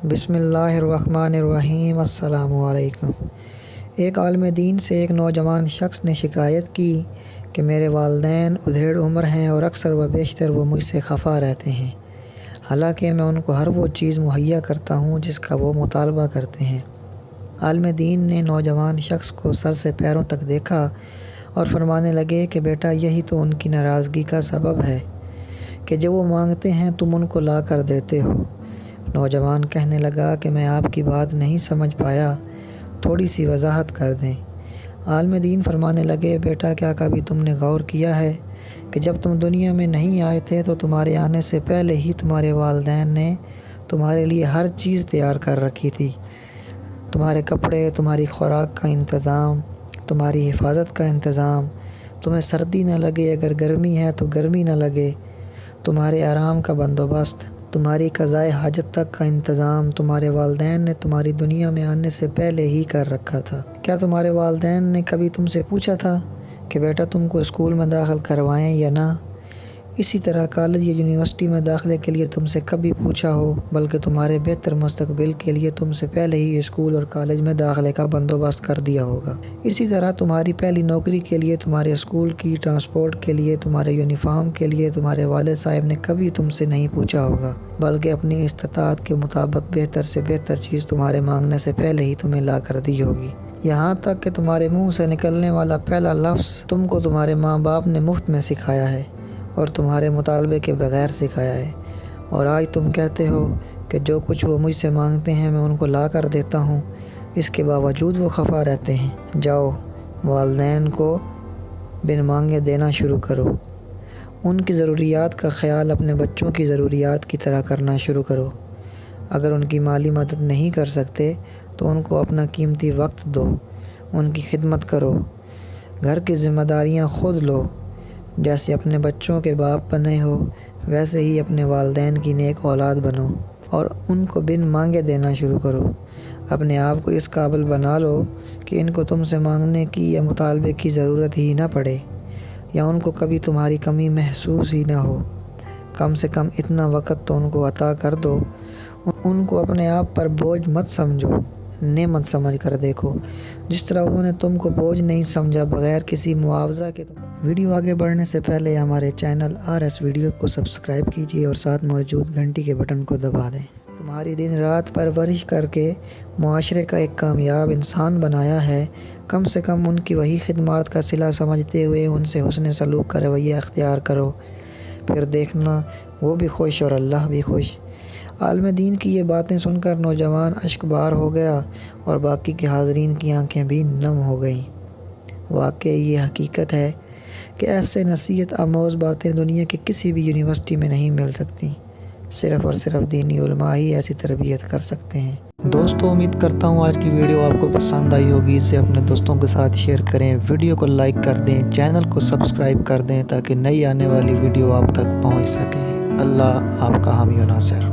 بسم اللہ الرحمن الرحیم۔ السلام علیکم۔ ایک عالم دین سے ایک نوجوان شخص نے شکایت کی کہ میرے والدین ادھیڑ عمر ہیں اور اکثر و بیشتر وہ مجھ سے خفا رہتے ہیں، حالانکہ میں ان کو ہر وہ چیز مہیا کرتا ہوں جس کا وہ مطالبہ کرتے ہیں۔ عالم دین نے نوجوان شخص کو سر سے پیروں تک دیکھا اور فرمانے لگے کہ بیٹا، یہی تو ان کی ناراضگی کا سبب ہے کہ جو وہ مانگتے ہیں تم ان کو لا کر دیتے ہو۔ نوجوان کہنے لگا کہ میں آپ کی بات نہیں سمجھ پایا، تھوڑی سی وضاحت کر دیں۔ عالم دین فرمانے لگے، بیٹا، کیا کبھی تم نے غور کیا ہے کہ جب تم دنیا میں نہیں آئے تھے تو تمہارے آنے سے پہلے ہی تمہارے والدین نے تمہارے لیے ہر چیز تیار کر رکھی تھی؟ تمہارے کپڑے، تمہاری خوراک کا انتظام، تمہاری حفاظت کا انتظام، تمہیں سردی نہ لگے، اگر گرمی ہے تو گرمی نہ لگے، تمہارے آرام کا بندوبست، تمہاری قضائے حاجت تک کا انتظام تمہارے والدین نے تمہاری دنیا میں آنے سے پہلے ہی کر رکھا تھا۔ کیا تمہارے والدین نے کبھی تم سے پوچھا تھا کہ بیٹا تم کو اسکول میں داخل کروائیں یا نہ؟ اسی طرح کالج یا یونیورسٹی میں داخلے کے لیے تم سے کبھی پوچھا ہو، بلکہ تمہارے بہتر مستقبل کے لیے تم سے پہلے ہی اسکول اور کالج میں داخلے کا بندوبست کر دیا ہوگا۔ اسی طرح تمہاری پہلی نوکری کے لیے، تمہارے اسکول کی ٹرانسپورٹ کے لیے، تمہارے یونیفارم کے لیے تمہارے والد صاحب نے کبھی تم سے نہیں پوچھا ہوگا، بلکہ اپنی استطاعت کے مطابق بہتر سے بہتر چیز تمہارے مانگنے سے پہلے ہی تمہیں لا کر دی ہوگی۔ یہاں تک کہ تمہارے منہ سے نکلنے والا پہلا لفظ تم کو تمہارے ماں باپ نے مفت میں سکھایا ہے اور تمہارے مطالبے کے بغیر سکھایا ہے، اور آج تم کہتے ہو کہ جو کچھ وہ مجھ سے مانگتے ہیں میں ان کو لا کر دیتا ہوں، اس کے باوجود وہ خفا رہتے ہیں۔ جاؤ، والدین کو بن مانگے دینا شروع کرو، ان کی ضروریات کا خیال اپنے بچوں کی ضروریات کی طرح کرنا شروع کرو۔ اگر ان کی مالی مدد نہیں کر سکتے تو ان کو اپنا قیمتی وقت دو، ان کی خدمت کرو، گھر کی ذمہ داریاں خود لو۔ جیسے اپنے بچوں کے باپ بنے ہو، ویسے ہی اپنے والدین کی نیک اولاد بنو اور ان کو بن مانگے دینا شروع کرو۔ اپنے آپ کو اس قابل بنا لو کہ ان کو تم سے مانگنے کی یا مطالبے کی ضرورت ہی نہ پڑے، یا ان کو کبھی تمہاری کمی محسوس ہی نہ ہو۔ کم سے کم اتنا وقت تو ان کو عطا کر دو۔ ان کو اپنے آپ پر بوجھ مت سمجھو، نعمت سمجھ کر دیکھو، جس طرح انہوں نے تم کو بوجھ نہیں سمجھا بغیر کسی معاوضہ کے۔ ویڈیو آگے بڑھنے سے پہلے ہمارے چینل RS ویڈیو کو سبسکرائب کیجیے اور ساتھ موجود گھنٹی کے بٹن کو دبا دیں۔ تمہاری دن رات پرورش کر کے معاشرے کا ایک کامیاب انسان بنایا ہے، کم سے کم ان کی وہی خدمات کا صلہ سمجھتے ہوئے ان سے حسن سلوک کا رویہ اختیار کرو، پھر دیکھنا وہ بھی خوش اور اللہ بھی خوش۔ عالم دین کی یہ باتیں سن کر نوجوان اشک بار ہو گیا اور باقی کے حاضرین کی آنکھیں بھی نم ہو گئیں۔ واقعی یہ حقیقت ہے کہ ایسے نصیحت آموز باتیں دنیا کی کسی بھی یونیورسٹی میں نہیں مل سکتی، صرف اور صرف دینی علماء ہی ایسی تربیت کر سکتے ہیں۔ دوستو، امید کرتا ہوں آج کی ویڈیو آپ کو پسند آئی ہوگی، اسے اپنے دوستوں کے ساتھ شیئر کریں، ویڈیو کو لائک کر دیں، چینل کو سبسکرائب کر دیں تاکہ نئی آنے والی ویڈیو آپ تک پہنچ سکیں۔ اللہ آپ کا حامی و ناصر۔